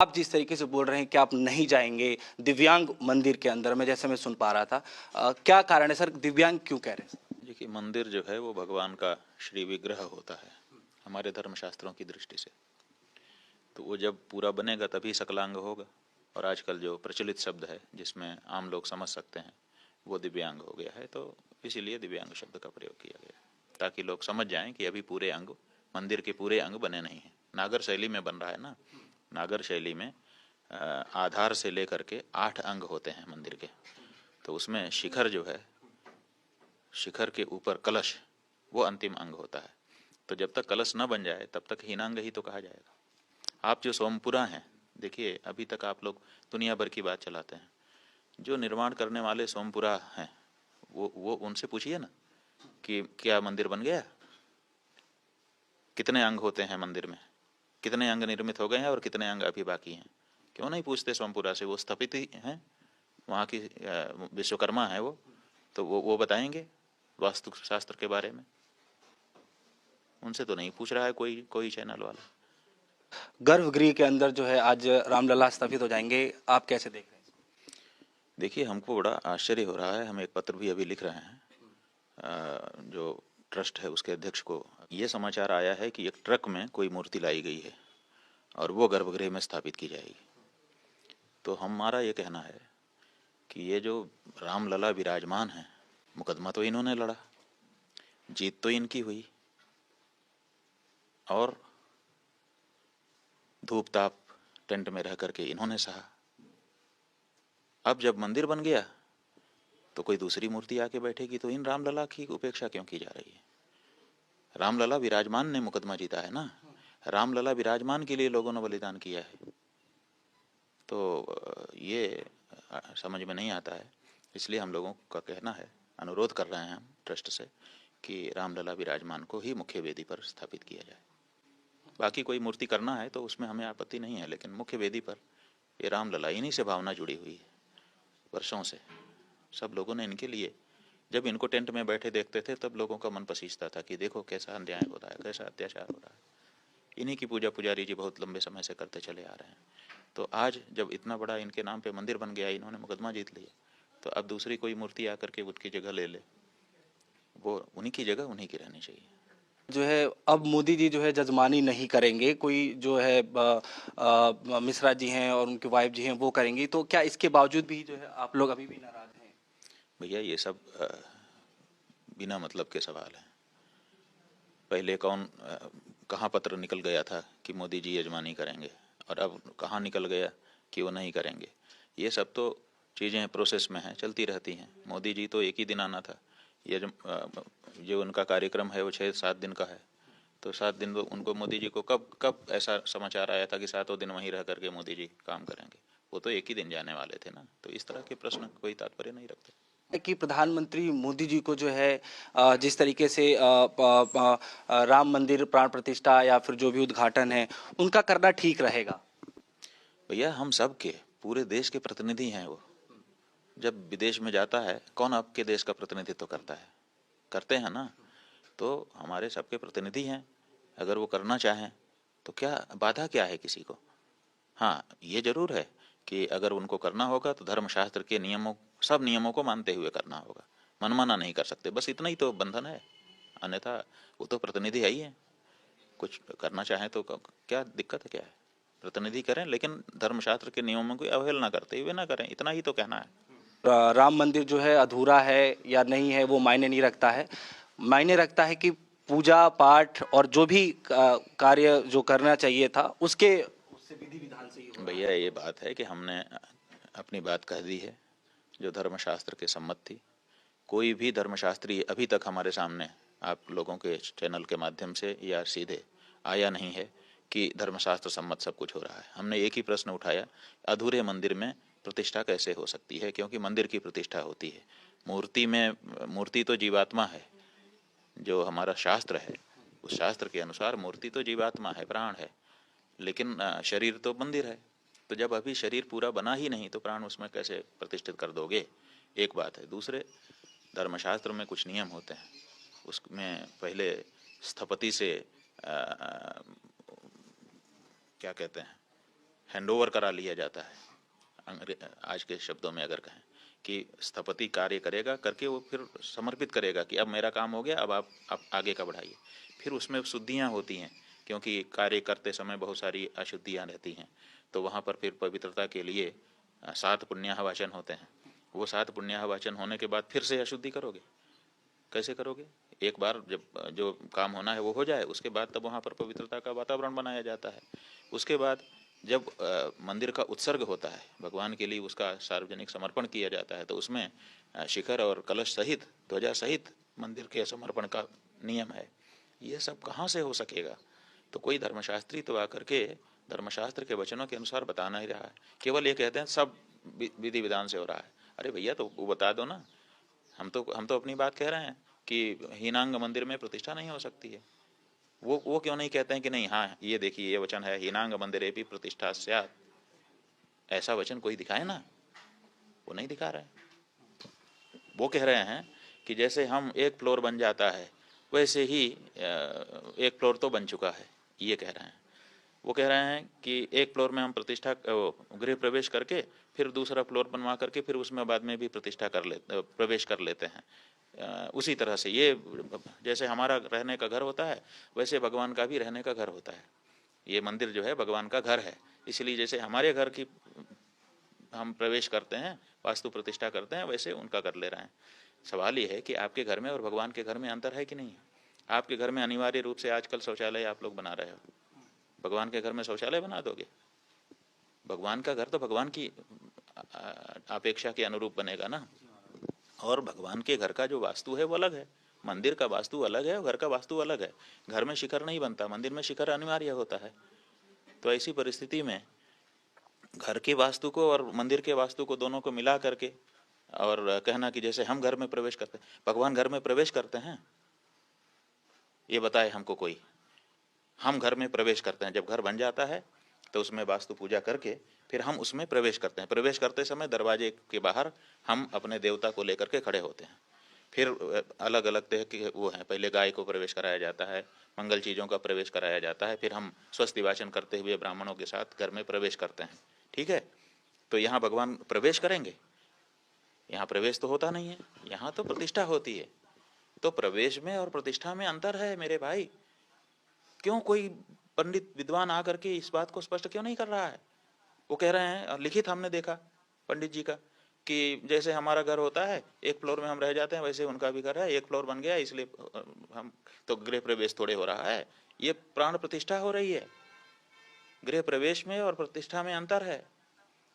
आप जिस तरीके से बोल रहे हैं कि आप नहीं जाएंगे दिव्यांग मंदिर के अंदर में, जैसे मैं सुन पा रहा था, क्या कारण है सर, दिव्यांग क्यों कह रहे हैं? देखिए, मंदिर जो है वो भगवान का श्री विग्रह होता है हमारे धर्मशास्त्रों की दृष्टि से। तो वो जब पूरा बनेगा तभी सकलांग होगा। और आजकल जो प्रचलित शब्द है जिसमें आम लोग समझ सकते हैं वो दिव्यांग हो गया है, तो इसीलिए दिव्यांग शब्द का प्रयोग किया गया, ताकि लोग समझ जाएं कि अभी पूरे अंग, मंदिर के पूरे अंग बने नहीं हैं। नागर शैली में बन रहा है ना। नागर शैली में आधार से लेकर के 8 अंग होते हैं मंदिर के। तो उसमें शिखर जो है, शिखर के ऊपर कलश, वो अंतिम अंग होता है। तो जब तक कलश न बन जाए तब तक हीनांग ही तो कहा जाएगा। आप जो सोमपुरा हैं, देखिए अभी तक आप लोग दुनिया भर की बात चलाते हैं। जो निर्माण करने वाले सोमपुरा हैं वो उनसे पूछिए ना कि क्या मंदिर बन गया, कितने अंग होते हैं मंदिर में, कितने अंग निर्मित हो गए हैं और कितने अंग अभी बाकी हैं। क्यों नहीं पूछते सोमपुरा से? वो स्थापित ही हैं, वहाँ की विश्वकर्मा है वो, तो वो बताएंगे वास्तु शास्त्र के बारे में। उनसे तो नहीं पूछ रहा है कोई कोई चैनल वाला। गर्भगृह के अंदर जो है आज रामलला स्थापित हो जाएंगे, आप कैसे देख रहे हैं? देखिए, हमको बड़ा आश्चर्य हो रहा है। हम एक पत्र भी अभी लिख रहे हैं जो ट्रस्ट है उसके अध्यक्ष को। ये समाचार आया है कि एक ट्रक में कोई मूर्ति लाई गई है और वो गर्भगृह में स्थापित की जाएगी। तो हमारा ये कहना है कि ये जो रामलला विराजमान है, मुकदमा तो इन्होंने लड़ा, जीत तो इनकी हुई, और धूप ताप टेंट में रह करके इन्होंने सहा। अब जब मंदिर बन गया तो कोई दूसरी मूर्ति आके बैठेगी, तो इन रामलला की उपेक्षा क्यों की जा रही है? रामलला विराजमान ने मुकदमा जीता है ना। रामलला विराजमान के लिए लोगों ने बलिदान किया है। तो ये समझ में नहीं आता है। इसलिए हम लोगों का कहना है, अनुरोध कर रहे हैं हम ट्रस्ट से कि रामलला विराजमान को ही मुख्य वेदी पर स्थापित किया जाए। बाकी कोई मूर्ति करना है तो उसमें हमें आपत्ति नहीं है, लेकिन मुख्य वेदी पर ये रामलला, इन्हीं से भावना जुड़ी हुई है वर्षों से। सब लोगों ने इनके लिए, जब इनको टेंट में बैठे देखते थे तब लोगों का मन पसीजता था कि देखो कैसा अन्याय हो रहा है, कैसा अत्याचार हो रहा है। इन्हीं की पूजा पुजारी जी बहुत लंबे समय से करते चले आ रहे हैं। तो आज जब इतना बड़ा इनके नाम पे मंदिर बन गया, इन्होंने मुकदमा जीत लिया, तो अब दूसरी कोई मूर्ति आकर के उनकी जगह ले ले, वो उन्हीं की जगह उन्हीं की रहनी चाहिए। जो है अब मोदी जी जो है जजमानी नहीं करेंगे, कोई जो है मिश्रा जी हैं और उनकी वाइफ जी हैं वो करेंगी, तो क्या इसके बावजूद भी जो है आप लोग अभी भी नाराज हैं? भैया, ये सब बिना मतलब के सवाल हैं। पहले कौन कहाँ पत्र निकल गया था कि मोदी जी यजमानी करेंगे, और अब कहाँ निकल गया कि वो नहीं करेंगे। ये सब तो चीज़ें प्रोसेस में हैं, चलती रहती हैं। मोदी जी तो एक ही दिन आना था। ये जो उनका कार्यक्रम है वो 6-7 दिन का है। तो 7 दिन उनको, मोदी जी को कब कब ऐसा समाचार आया था कि 7 दिन वहीं रह करके मोदी जी काम करेंगे? वो तो एक ही दिन जाने वाले थे ना। तो इस तरह के प्रश्न कोई तात्पर्य नहीं रखते। कि प्रधानमंत्री मोदी जी को जो है जिस तरीके से राम मंदिर प्राण प्रतिष्ठा या फिर जो भी उद्घाटन है उनका करना ठीक रहेगा? भैया, हम सब के, पूरे देश के प्रतिनिधि हैं वो। जब विदेश में जाता है, कौन आपके देश का प्रतिनिधित्व करता है? करते हैं ना। तो हमारे सबके प्रतिनिधि हैं। अगर वो करना चाहें तो क्या बाधा क्या है किसी को? हाँ, ये जरूर है कि अगर उनको करना होगा तो धर्मशास्त्र के नियमों, सब नियमों को मानते हुए करना होगा। मनमाना नहीं कर सकते, बस इतना ही तो बंधन है। अन्यथा वो तो प्रतिनिधि है ही है। कुछ करना चाहें तो क्या दिक्कत है, क्या है? प्रतिनिधि करें, लेकिन धर्मशास्त्र के नियमों की अवहेलना करते हुए ना करें, इतना ही तो कहना है। राम मंदिर जो है अधूरा है या नहीं है वो मायने नहीं रखता है, मायने रखता है कि पूजा पाठ और जो भी कार्य जो करना चाहिए था उसके उससे विधि विधान से ही हो रहा भैया, ये बात है कि हमने अपनी बात कह दी है जो धर्मशास्त्र के सम्मत थी। कोई भी धर्मशास्त्री अभी तक हमारे सामने, आप लोगों के चैनल के माध्यम से या सीधे, आया नहीं है कि धर्मशास्त्र सम्मत सब कुछ हो रहा है। हमने एक ही प्रश्न उठाया, अधूरे मंदिर में प्रतिष्ठा कैसे हो सकती है? क्योंकि मंदिर की प्रतिष्ठा होती है, मूर्ति में, मूर्ति तो जीवात्मा है। जो हमारा शास्त्र है उस शास्त्र के अनुसार मूर्ति तो जीवात्मा है, प्राण है, लेकिन शरीर तो मंदिर है। तो जब अभी शरीर पूरा बना ही नहीं तो प्राण उसमें कैसे प्रतिष्ठित कर दोगे? एक बात है। दूसरे, धर्मशास्त्र में कुछ नियम होते हैं, उसमें पहले स्थपति से क्या कहते हैं, हैंडओवर करा लिया जाता है। आज के शब्दों में अगर कहें कि स्थपति कार्य करेगा, करके वो फिर समर्पित करेगा कि अब मेरा काम हो गया, अब आप आगे का बढ़ाइए। फिर उसमें शुद्धियाँ होती हैं, क्योंकि कार्य करते समय बहुत सारी अशुद्धियाँ रहती हैं, तो वहाँ पर फिर पवित्रता के लिए 7 पुण्याह वाचन होते हैं। वो 7 पुण्याह वाचन होने के बाद फिर से अशुद्धि करोगे, कैसे करोगे? एक बार जब जो काम होना है वो हो जाए, उसके बाद तब वहाँ पर पवित्रता का वातावरण बनाया जाता है। उसके बाद जब मंदिर का उत्सर्ग होता है, भगवान के लिए उसका सार्वजनिक समर्पण किया जाता है, तो उसमें शिखर और कलश सहित, ध्वजा सहित मंदिर के समर्पण का नियम है। ये सब कहाँ से हो सकेगा? तो कोई धर्मशास्त्री तो आकर के धर्मशास्त्र के वचनों के अनुसार बता नहीं रहा है, केवल ये कहते हैं सब विधि विधान से हो रहा है। अरे भैया, तो वो बता दो ना। हम तो अपनी बात कह रहे हैं कि हीनांग मंदिर में प्रतिष्ठा नहीं हो सकती है। वो क्यों नहीं कहते हैं कि नहीं, हाँ ये देखिए ये वचन है, हीनांग मंदिरे भी प्रतिष्ठा स्यात्। ऐसा वचन कोई दिखाए ना। वो नहीं दिखा रहे। वो कह रहे हैं कि जैसे हम एक फ्लोर बन जाता है, वैसे ही एक फ्लोर तो बन चुका है, ये कह रहे हैं। वो कह रहे हैं कि एक फ्लोर में हम प्रतिष्ठा गृह प्रवेश करके फिर दूसरा फ्लोर बनवा करके फिर उसमें बाद में भी प्रतिष्ठा प्रवेश कर लेते हैं। उसी तरह से ये जैसे हमारा रहने का घर होता है, वैसे भगवान का भी रहने का घर होता है। ये मंदिर जो है भगवान का घर है, इसलिए जैसे हमारे घर की हम प्रवेश करते हैं, वास्तु प्रतिष्ठा करते हैं, वैसे उनका कर ले रहे हैं। सवाल ये है कि आपके घर में और भगवान के घर में अंतर है कि नहीं है? आपके घर में अनिवार्य रूप से आजकल शौचालय आप लोग बना रहे हो, भगवान के घर में शौचालय बना दोगे? भगवान का घर तो भगवान की अपेक्षा के अनुरूप बनेगा ना। और भगवान के घर का जो वास्तु है वो अलग है, मंदिर का वास्तु अलग है और घर का वास्तु अलग है। घर में शिखर नहीं बनता, मंदिर में शिखर अनिवार्य होता है। तो ऐसी परिस्थिति में घर के वास्तु को और मंदिर के वास्तु को दोनों को मिला करके और कहना कि जैसे हम घर में प्रवेश करते हैं, भगवान घर में प्रवेश करते हैं? ये बताए हमको कोई। हम घर में प्रवेश करते हैं, जब घर बन जाता है तो उसमें वास्तु पूजा करके फिर हम उसमें प्रवेश करते हैं। प्रवेश करते समय दरवाजे के बाहर हम अपने देवता को लेकर के खड़े होते हैं। फिर अलग अलग तरह के वो हैं, पहले गाय को प्रवेश कराया जाता है, मंगल चीज़ों का प्रवेश कराया जाता है, फिर हम स्वस्ति वाचन करते हुए ब्राह्मणों के साथ घर में प्रवेश करते हैं। ठीक है, तो यहाँ भगवान प्रवेश करेंगे? यहाँ प्रवेश तो होता नहीं है, यहाँ तो प्रतिष्ठा होती है। तो प्रवेश में और प्रतिष्ठा में अंतर है मेरे भाई। क्यों कोई पंडित विद्वान आकर के इस बात को स्पष्ट क्यों नहीं कर रहा है? वो कह रहे हैं, लिखित हमने देखा पंडित जी का, कि जैसे हमारा घर होता है, एक फ्लोर में हम रह जाते हैं, वैसे उनका भी घर है, एक फ्लोर बन गया, इसलिए हम तो गृह प्रवेश थोड़े हो रहा है, ये प्राण प्रतिष्ठा हो रही है। गृह प्रवेश में और प्रतिष्ठा में अंतर है।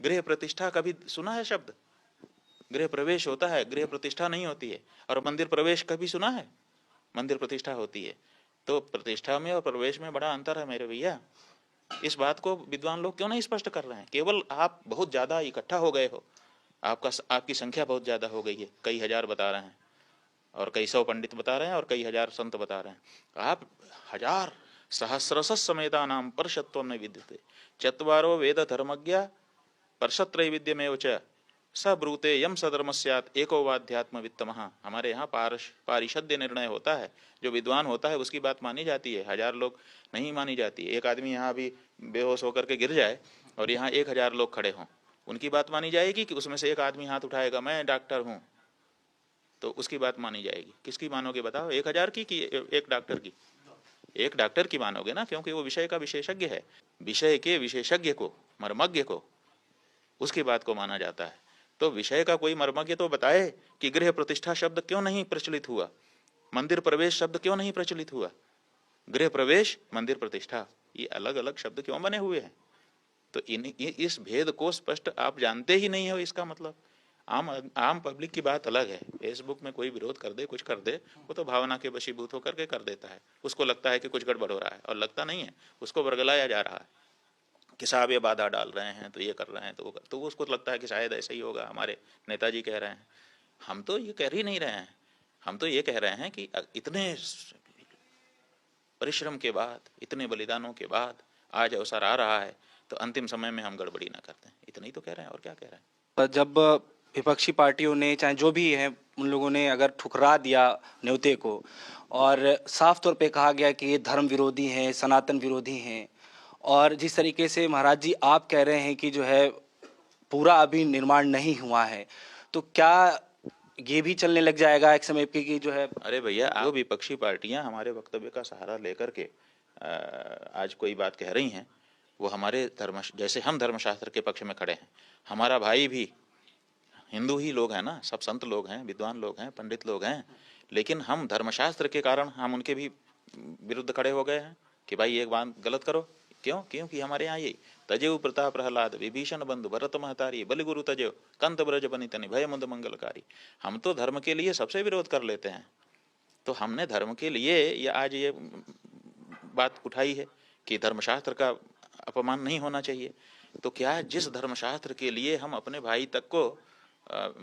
गृह प्रतिष्ठा कभी सुना है शब्द? गृह प्रवेश होता है, गृह प्रतिष्ठा नहीं होती है। और मंदिर प्रवेश कभी सुना है? मंदिर प्रतिष्ठा होती है। तो प्रतिष्ठा में और प्रवेश में बड़ा अंतर है मेरे भैया। इस बात को विद्वान लोग क्यों नहीं स्पष्ट कर रहे हैं? केवल आप बहुत ज्यादा इकट्ठा हो गए हो, आपकी संख्या बहुत ज्यादा हो गई है, कई हजार बता रहे हैं और कई सौ पंडित बता रहे हैं और कई हजार संत बता रहे हैं। आप हजार सहस्रश समेता नाम परशत्व न विद्यते चत्वारो वेद धर्मज्ञ परशत्रैविध्यमेव च स ब्रूते यम सधर्म स्यात् एको वाध्यात्म वित्तमः। हमारे यहाँ पारिषद्य निर्णय होता है, जो विद्वान होता है उसकी बात मानी जाती है, हजार लोग नहीं मानी जाती है। एक आदमी यहाँ भी बेहोश होकर के गिर जाए और यहाँ 1000 लोग खड़े हों, उनकी बात मानी जाएगी कि उसमें से एक आदमी हाथ उठाएगा, मैं डॉक्टर हूँ, तो उसकी बात मानी जाएगी? किसकी मानोगे बताओ? 1000 की कि एक डॉक्टर की? एक डॉक्टर की मानोगे ना, क्योंकि वो विषय का विशेषज्ञ है। विषय के विशेषज्ञ को, मर्मज्ञ को, उसकी बात को माना जाता है। तो विषय का कोई मर्मज्ञ तो बताए कि गृह प्रतिष्ठा शब्द क्यों नहीं प्रचलित हुआ, मंदिर प्रवेश शब्द क्यों नहीं प्रचलित हुआ? गृह प्रवेश, मंदिर प्रतिष्ठा, ये अलग अलग शब्द क्यों बने हुए हैं? तो इस भेद को स्पष्ट आप जानते ही नहीं हो। इसका मतलब आम पब्लिक की बात अलग है। फेसबुक में कोई विरोध कर दे, कुछ कर दे, वो तो भावना के वशीभूत होकर के कर देता है। उसको लगता है कि कुछ गड़बड़ हो रहा है, और लगता नहीं है, उसको बरगलाया जा रहा है कि साहब ये बाधा डाल रहे हैं, तो ये कर रहे हैं, तो उसको लगता है कि शायद ऐसा ही होगा, हमारे नेताजी कह रहे हैं। हम तो ये कह ही नहीं रहे हैं, हम तो ये कह रहे हैं कि इतने परिश्रम के बाद, इतने बलिदानों के बाद आज अवसर आ रहा है, तो अंतिम समय में हम गड़बड़ी ना करते हैं। इतना ही तो कह रहे हैं, और क्या कह रहे हैं? जब विपक्षी पार्टियों ने, चाहे जो भी है, उन लोगों ने अगर ठुकरा दिया न्योते को और साफ तौर पे कहा गया कि ये धर्म विरोधी हैं, सनातन विरोधी हैं, और जिस तरीके से महाराज जी आप कह रहे हैं कि जो है पूरा अभी निर्माण नहीं हुआ है, तो क्या ये भी चलने लग जाएगा एक समय पे कि जो है अरे भैया, जो विपक्षी पार्टियां हमारे वक्तव्य का सहारा लेकर के आज कोई बात कह रही हैं, वो हमारे जैसे हम धर्मशास्त्र के पक्ष में खड़े हैं, हमारा भाई भी हिंदू ही लोग हैं ना, सब संत लोग हैं, विद्वान लोग हैं, पंडित लोग हैं, लेकिन हम धर्मशास्त्र के कारण हम उनके भी विरुद्ध खड़े हो गए हैं कि भाई एक बात गलत करो। क्यों? क्योंकि हमारे यहाँ यही तजेव प्रताप प्रहलाद विभीषण बंधु भरत महतारी बलिगुरु तजेव कंत ब्रज बनितनि भय मुद मंगलकारी। हम तो धर्म के लिए सबसे विरोध कर लेते हैं, तो हमने धर्म के लिए ये आज ये बात उठाई है कि धर्मशास्त्र का अपमान नहीं होना चाहिए। तो क्या जिस धर्मशास्त्र के लिए हम अपने भाई तक को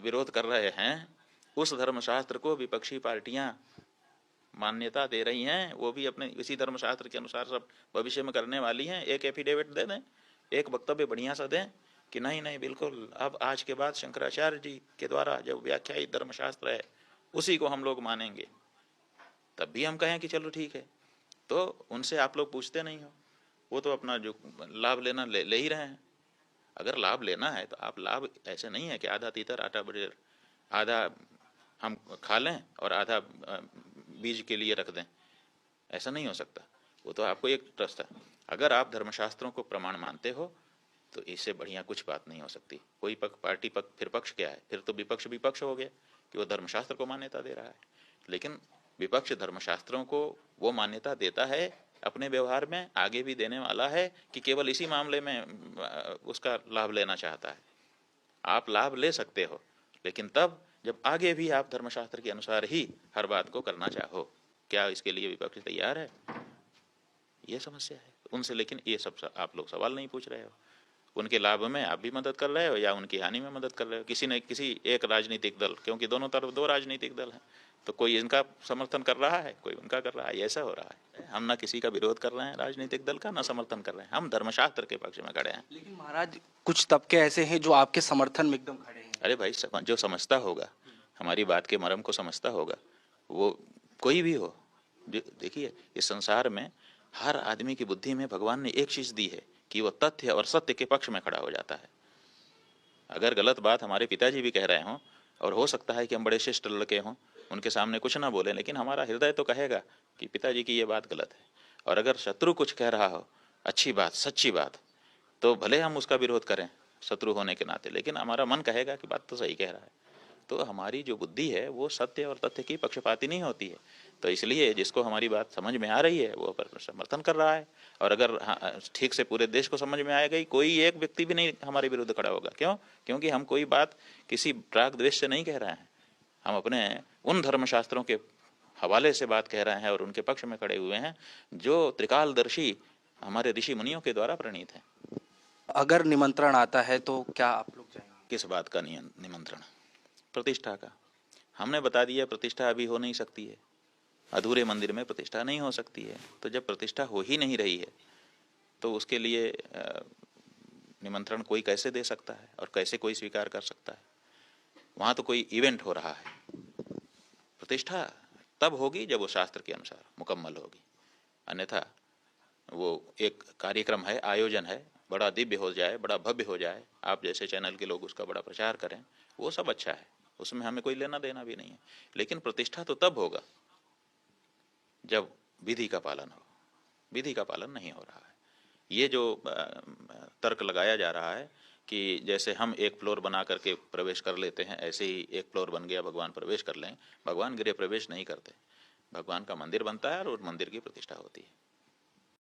विरोध कर रहे हैं, उस धर्मशास्त्र को विपक्षी पार्टियां मान्यता दे रही हैं, वो भी अपने इसी धर्मशास्त्र के अनुसार सब भविष्य में करने वाली हैं। एक एफिडेविट दे दें, एक वक्तव्य बढ़िया सा दें कि नहीं नहीं बिल्कुल अब आज के बाद शंकराचार्य जी के द्वारा जो व्याख्यायित धर्मशास्त्र है उसी को हम लोग मानेंगे, तब भी हम कहें कि चलो ठीक है। तो उनसे आप लोग पूछते नहीं हो, वो तो अपना जो लाभ लेना ले ही रहे हैं। अगर लाभ लेना है तो आप लाभ ऐसे नहीं है कि आधा तीतर आधा बड़ेर, आधा हम खा लें और आधा बीज के लिए रख दें, ऐसा नहीं हो सकता। वो तो आपको एक ट्रस्ट है। अगर आप धर्मशास्त्रों को प्रमाण मानते हो तो इससे बढ़िया कुछ बात नहीं हो सकती। कोई पार्टी फिर पक्ष क्या है? फिर तो विपक्ष विपक्ष हो गया कि वो धर्मशास्त्र को मान्यता दे रहा है। लेकिन विपक्ष धर्मशास्त्रों को वो मान्यता देता है, अपने व्यवहार में आगे भी देने वाला है कि केवल इसी मामले में उसका लाभ लेना चाहता है। आप लाभ ले सकते हो, लेकिन तब जब आगे भी आप धर्मशास्त्र के अनुसार ही हर बात को करना चाहो। क्या इसके लिए विपक्ष तैयार है? ये समस्या है उनसे। लेकिन ये सब आप लोग सवाल नहीं पूछ रहे हो। उनके लाभ में आप भी मदद कर रहे हो या उनकी हानि में मदद कर रहे हो। किसी न किसी एक राजनीतिक दल, क्योंकि दोनों तरफ दो राजनीतिक दल हैं, तो कोई इनका समर्थन कर रहा है, कोई उनका कर रहा है, ऐसा हो रहा है। हम ना किसी का विरोध कर रहे हैं राजनीतिक दल का, ना समर्थन कर रहे हैं, हम धर्मशास्त्र के पक्ष में खड़े हैं। लेकिन महाराज कुछ तबके ऐसे हैं जो आपके समर्थन में एकदम खड़े हैं। अरे भाई, जो समझता होगा, हमारी बात के मर्म को समझता होगा, वो कोई भी हो। देखिए, इस संसार में हर आदमी की बुद्धि में भगवान ने एक चीज दी है कि वो तथ्य और सत्य के पक्ष में खड़ा हो जाता है। अगर गलत बात हमारे पिताजी भी कह रहे हों, और हो सकता है कि हम बड़े शिष्ट लड़के हों, उनके सामने कुछ ना बोले, लेकिन हमारा हृदय तो कहेगा कि पिताजी की ये बात गलत है। और अगर शत्रु कुछ कह रहा हो, अच्छी बात, सच्ची बात, तो भले हम उसका विरोध करें शत्रु होने के नाते, लेकिन हमारा मन कहेगा कि बात तो सही कह रहा है। तो हमारी जो बुद्धि है वो सत्य और तथ्य की पक्षपाती नहीं होती है। तो इसलिए जिसको हमारी बात समझ में आ रही है वो पर समर्थन कर रहा है। और अगर ठीक से पूरे देश को समझ में आ गई, कोई एक व्यक्ति भी नहीं हमारे विरुद्ध खड़ा होगा। क्यों? क्योंकि हम कोई बात किसी राग द्वेष से नहीं कह रहे हैं। हम अपने उन धर्मशास्त्रों के हवाले से बात कह रहे हैं और उनके पक्ष में खड़े हुए हैं जो त्रिकालदर्शी हमारे ऋषि मुनियों के द्वारा प्रणीत हैं। अगर निमंत्रण आता है तो क्या आप लोग जाएंगे? किस बात का निमंत्रण? प्रतिष्ठा का। हमने बता दिया प्रतिष्ठा अभी हो नहीं सकती है, अधूरे मंदिर में प्रतिष्ठा नहीं हो सकती है। तो जब प्रतिष्ठा हो ही नहीं रही है तो उसके लिए निमंत्रण कोई कैसे दे सकता है और कैसे कोई स्वीकार कर सकता है? वहाँ तो कोई इवेंट हो रहा है। प्रतिष्ठा तब होगी जब वो शास्त्र के अनुसार मुकम्मल होगी, अन्यथा वो एक कार्यक्रम है, आयोजन है, बड़ा दिव्य हो जाए, बड़ा भव्य हो जाए, आप जैसे चैनल के लोग उसका बड़ा प्रचार करें, वो सब अच्छा है, उसमें हमें कोई लेना देना भी नहीं है। लेकिन प्रतिष्ठा तो तब होगा जब विधि का पालन हो। विधि का पालन नहीं हो रहा है। ये जो तर्क लगाया जा रहा है कि जैसे हम एक फ्लोर बना करके प्रवेश कर लेते हैं, ऐसे ही एक फ्लोर बन गया भगवान प्रवेश कर लें। भगवान गृह प्रवेश नहीं करते, भगवान का मंदिर बनता है और उस मंदिर की प्रतिष्ठा होती है।